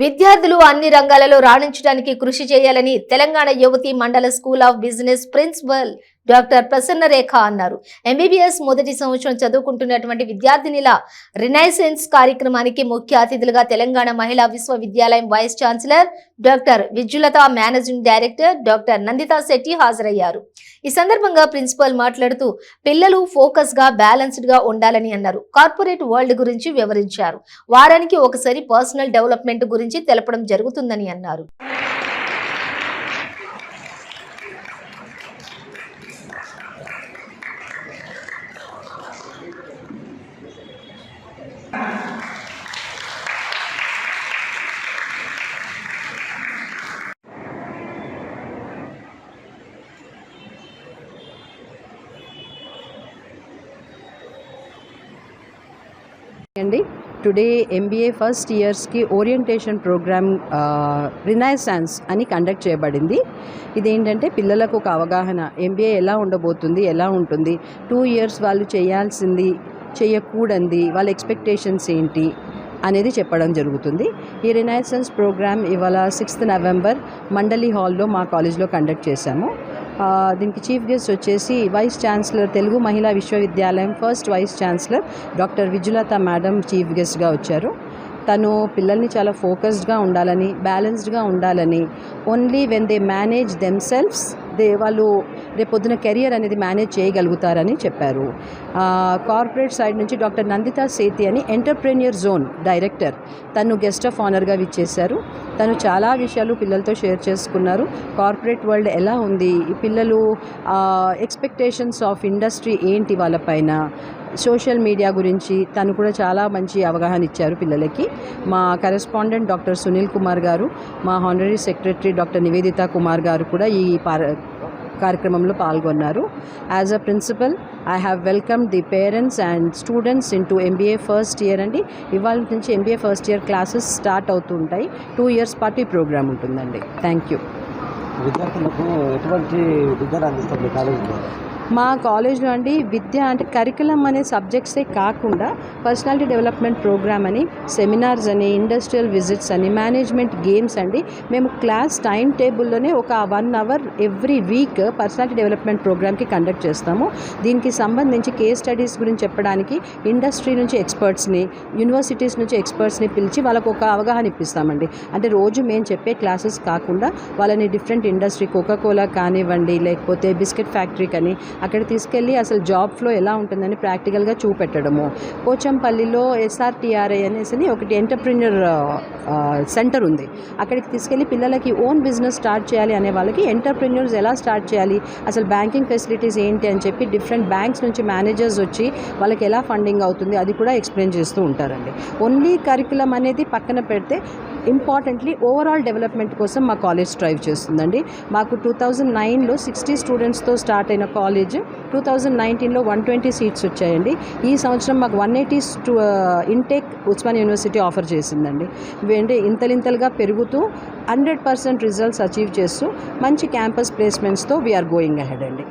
విద్యార్థులు అన్ని రంగాలలో రాణించడానికి కృషి చేయాలని తెలంగాణ యువతి మండల school of business principal doctor Prasanna Rekha అన్నారు. ఎంబీబీఎస్ మొదటి సంవత్సరం చదువుకుంటున్నటువంటి విద్యార్థినిల రినైసెన్స్ కార్యక్రమానికి ముఖ్య అతిథులుగా తెలంగాణ మహిళా విశ్వవిద్యాలయం vice chancellor doctor Vijjulatha, managing director doctor Nandita Shetty హాజరయ్యారు. ఈ సందర్భంగా ప్రిన్సిపల్ మాట్లాడుతూ పిల్లలు ఫోకస్ గా, బ్యాలెన్స్డ్ గా ఉండాలని అన్నారు. కార్పొరేట్ వరల్డ్ గురించి వివరించారు. వారానికి ఒకసారి పర్సనల్ డెవలప్మెంట్ గురించి తెలపడం జరుగుతుందని అన్నారు. టుడే ఎంబీఏ ఫస్ట్ ఇయర్స్కి ఓరియంటేషన్ ప్రోగ్రామ్ రినైసాన్స్ అని కండక్ట్ చేయబడింది. ఇదేంటంటే పిల్లలకు ఒక అవగాహన, ఎంబీఏ ఎలా ఉండబోతుంది, ఎలా ఉంటుంది, 2 years వాళ్ళు చేయాల్సింది, చేయకూడనిది, వాళ్ళ ఎక్స్పెక్టేషన్స్ ఏంటి అనేది చెప్పడం జరుగుతుంది. ఈ రినైసెన్స్ ప్రోగ్రామ్ ఇవాళ 6th November మండలి హాల్లో మా కాలేజ్లో కండక్ట్ చేశాము. దీనికి చీఫ్ గెస్ట్ వచ్చేసి వైస్ ఛాన్సలర్, తెలుగు మహిళా విశ్వవిద్యాలయం first vice chancellor doctor Vijjulatha madam chief గెస్ట్గా వచ్చారు. తను పిల్లల్ని చాలా ఫోకస్డ్గా ఉండాలని, బ్యాలెన్స్డ్గా ఉండాలని, only when they manage themselves వాళ్ళు రేపొద్దున కెరియర్ అనేది మేనేజ్ చేయగలుగుతారని చెప్పారు. కార్పొరేట్ సైడ్ నుంచి డాక్టర్ నందితా శెట్టి అని ఎంటర్ప్రెన్యూర్ జోన్ డైరెక్టర్, తను గెస్ట్ ఆఫ్ ఆనర్గా విచ్చేశారు. తను చాలా విషయాలు పిల్లలతో షేర్ చేసుకున్నారు. కార్పొరేట్ వరల్డ్ ఎలా ఉంది, ఈ పిల్లలు ఎక్స్పెక్టేషన్స్ ఆఫ్ ఇండస్ట్రీ ఏంటి వాళ్ళపైన, సోషల్ మీడియా గురించి తను కూడా చాలా మంచి అవగాహన ఇచ్చారు పిల్లలకి. మా కరెస్పాండెంట్ డాక్టర్ సునీల్ కుమార్ గారు, మా honorary secretary doctor Nivedita Kumar గారు కూడా ఈ కార్యక్రమంలో పాల్గొన్నారు. As a principal I have welcomed the parents and students in to MBA first year అండి. ఇవాళ నుంచి MBA first year classes start అవుతూ ఉంటాయి. 2 years పాటు ఈ ప్రోగ్రామ్ ఉంటుందండి. Thank you. విద్యార్థులకు ఎటువంటి విద్యను అందిస్తుంది కాలేజీలో? మా కాలేజ్లో అండి విద్య అంటే కరికులం అనే సబ్జెక్ట్సే కాకుండా పర్సనాలిటీ డెవలప్మెంట్ ప్రోగ్రామ్ అని, సెమినార్స్ అని, ఇండస్ట్రియల్ విజిట్స్ అని, మేనేజ్మెంట్ గేమ్స్ అండి. మేము క్లాస్ టైం టేబుల్లోనే ఒక 1 hour every week personality development ప్రోగ్రామ్కి కండక్ట్ చేస్తాము. దీనికి సంబంధించి కేస్ స్టడీస్ గురించి చెప్పడానికి ఇండస్ట్రీ నుంచి ఎక్స్పర్ట్స్ని, యూనివర్సిటీస్ నుంచి ఎక్స్పర్ట్స్ని పిలిచి వాళ్ళకు ఒక అవగాహన ఇప్పిస్తామండి. అంటే రోజు మేము చెప్పే క్లాసెస్ కాకుండా వాళ్ళని డిఫరెంట్ ఇండస్ట్రీ, కోకాకోలా కానివ్వండి, లేకపోతే బిస్కెట్ ఫ్యాక్టరీ కానీ అక్కడ తీసుకెళ్ళి అసలు జాబ్ ఫ్లో ఎలా ఉంటుందని ప్రాక్టికల్గా చూపెట్టడము. పోచంపల్లిలో SRTRI అనేసి ఒకటి ఎంటర్ప్రెన్యూర్ సెంటర్ ఉంది. అక్కడికి తీసుకెళ్ళి పిల్లలకి ఓన్ బిజినెస్ స్టార్ట్ చేయాలి అనే వాళ్ళకి ఎంటర్ప్రెన్యూర్స్ ఎలా స్టార్ట్ చేయాలి, అసలు బ్యాంకింగ్ ఫెసిలిటీస్ ఏంటి అని చెప్పి డిఫరెంట్ బ్యాంక్స్ నుంచి మేనేజర్స్ వచ్చి వాళ్ళకి ఎలా ఫండింగ్ అవుతుంది అది కూడా ఎక్స్ప్లెయిన్ చేస్తూ ఉంటారండి. ఓన్లీ కరికులం అనేది పక్కన పెడితే ఇంపార్టెంట్లీ ఓవరాల్ డెవలప్మెంట్ కోసం మా కాలేజ్ స్ట్రైవ్ చేస్తుందండి. మాకు 2009లో 60 స్టూడెంట్స్తో స్టార్ట్ అయిన కాలేజ్ 2019లో 120 సీట్స్ వచ్చాయండి. ఈ సంవత్సరం మాకు 180 ఇంటేక్ ఉస్మానియా యూనివర్సిటీ ఆఫర్ చేసిందండి. అంటే ఇంతలింతలుగా పెరుగుతూ 100% రిజల్ట్స్ అచీవ్ చేస్తూ మంచి క్యాంపస్ ప్లేస్మెంట్స్తో వీఆర్ గోయింగ్ అహెడ్ అండి.